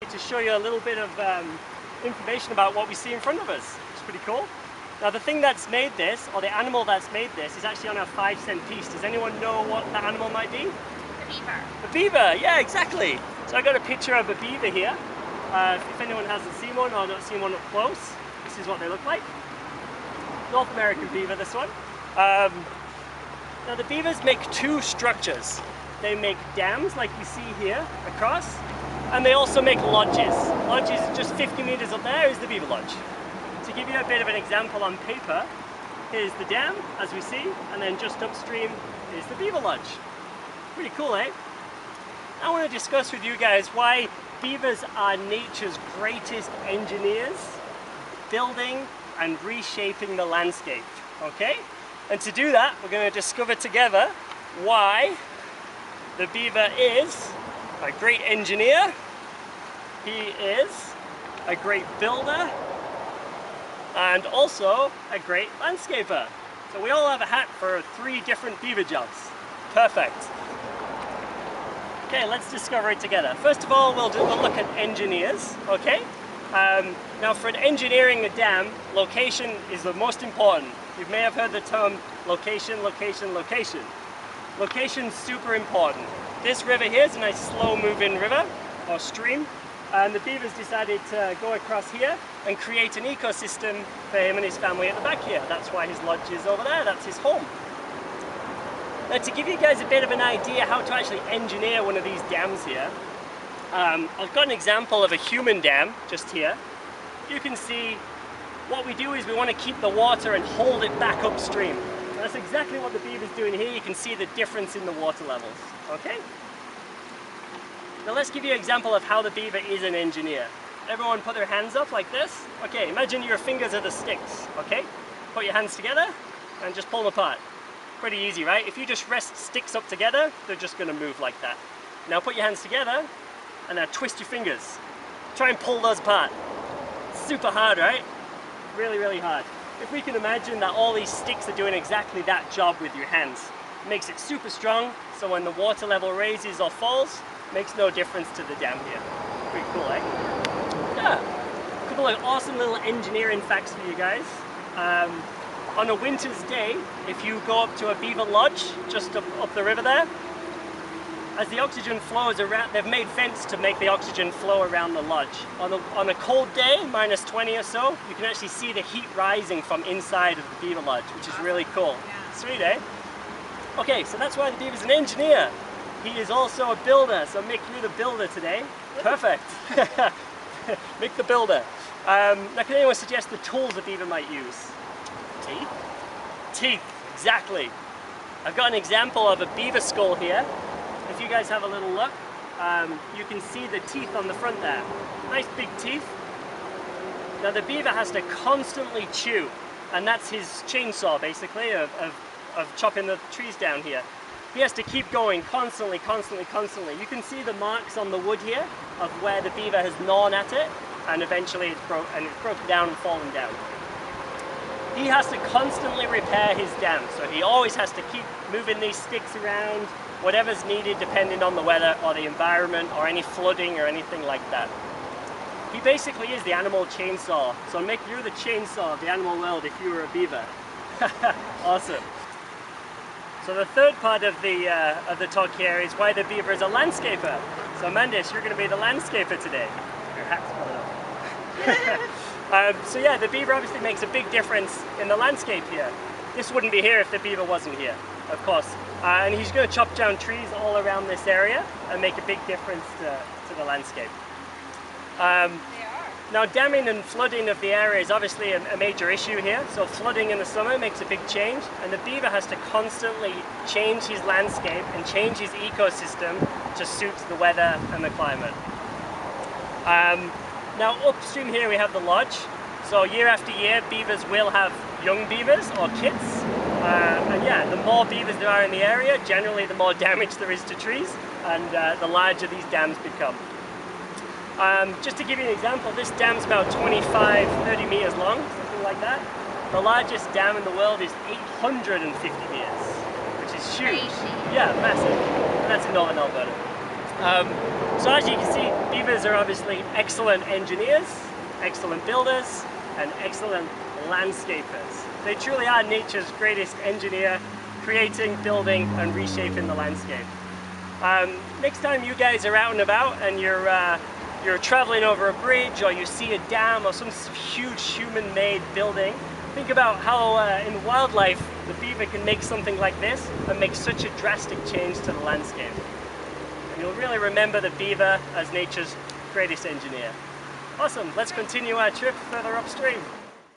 To show you a little bit of information about what we see in front of us. It's pretty cool. Now the thing that's made this, or the animal that's made this, is actually on a 5-cent piece. Does anyone know what the animal might be? The beaver. The beaver, yeah, exactly. So I got a picture of a beaver here. If anyone hasn't seen one or not seen one up close, this is what they look like. North American beaver, this one. Now the beavers make two structures. They make dams like you see here across, and they also make lodges. Lodges just 50 meters up there is the beaver lodge. To give you a bit of an example on paper, here's the dam as we see, and then just upstream is the beaver lodge. Pretty cool, eh? I want to discuss with you guys why beavers are nature's greatest engineers, building and reshaping the landscape, okay? And to do that, we're going to discover together why the beaver is a great engineer, he is a great builder, and also a great landscaper. So we all have a hat for 3 different beaver jobs. Perfect. Okay, let's discover it together. First of all, we'll look at engineers, okay? Now for engineering a dam, location is the most important. You may have heard the term location, location, location. Location's super important. This river here is a nice slow moving river or stream, and the beavers decided to go across here and create an ecosystem for him and his family at the back here. That's why his lodge is over there, that's his home. Now to give you guys a bit of an idea how to actually engineer one of these dams here, I've got an example of a human dam just here. You can see what we do is we want to keep the water and hold it back upstream. That's exactly what the beaver's doing here. You can see the difference in the water levels, okay? Now let's give you an example of how the beaver is an engineer. Everyone put their hands up like this. Okay, imagine your fingers are the sticks, okay? Put your hands together and just pull them apart. Pretty easy, right? If you just rest sticks up together, they're just gonna move like that. Now put your hands together and now twist your fingers. Try and pull those apart. Super hard, right? Really, really hard. If we can imagine that all these sticks are doing exactly that job with your hands, it makes it super strong, so when the water level raises or falls, makes no difference to the dam here. Pretty cool, eh? Yeah. A couple of awesome little engineering facts for you guys. On a winter's day, if you go up to a beaver lodge, just up the river there, as the oxygen flows around, they've made vents to make the oxygen flow around the lodge. On a cold day, minus 20 or so, you can actually see the heat rising from inside of the beaver lodge, which is really cool. Yeah. Sweet, eh? Okay, so that's why the beaver's an engineer. He is also a builder, so Mick, you're the builder today. Perfect. Mick the builder. Now can anyone suggest the tools the beaver might use? Teeth? Teeth, exactly. I've got an example of a beaver skull here. If you guys have a little look, you can see the teeth on the front there. Nice big teeth. Now the beaver has to constantly chew, and that's his chainsaw basically of chopping the trees down here. He has to keep going constantly, constantly, constantly. You can see the marks on the wood here of where the beaver has gnawn at it, and eventually it's broken down and fallen down. He has to constantly repair his dam, so he always has to keep moving these sticks around, whatever's needed depending on the weather or the environment or any flooding or anything like that. He basically is the animal chainsaw. So Mick, you're the chainsaw of the animal world if you were a beaver. Awesome. So the third part of the talk here is why the beaver is a landscaper. So Mandis, you're going to be the landscaper today. Your hat's falling off. So yeah, the beaver obviously makes a big difference in the landscape here. This wouldn't be here if the beaver wasn't here, of course. And he's going to chop down trees all around this area and make a big difference to the landscape. Now damming and flooding of the area is obviously a major issue here. So flooding in the summer makes a big change, and the beaver has to constantly change his landscape and change his ecosystem to suit the weather and the climate. Now upstream here we have the lodge. So year after year beavers will have young beavers or kits. And yeah, the more beavers there are in the area, generally the more damage there is to trees, and the larger these dams become. Just to give you an example, this dam's about 25-30 meters long, something like that. The largest dam in the world is 850 meters, which is huge. Crazy. Yeah, massive. And that's in northern Alberta. So as you can see, beavers are obviously excellent engineers, excellent builders, and excellent landscapers. They truly are nature's greatest engineer, creating, building, and reshaping the landscape. Next time you guys are out and about and you're traveling over a bridge, or you see a dam or some huge human-made building, think about how in wildlife the beaver can make something like this and make such a drastic change to the landscape. And you'll really remember the beaver as nature's greatest engineer. Awesome, let's continue our trip further upstream.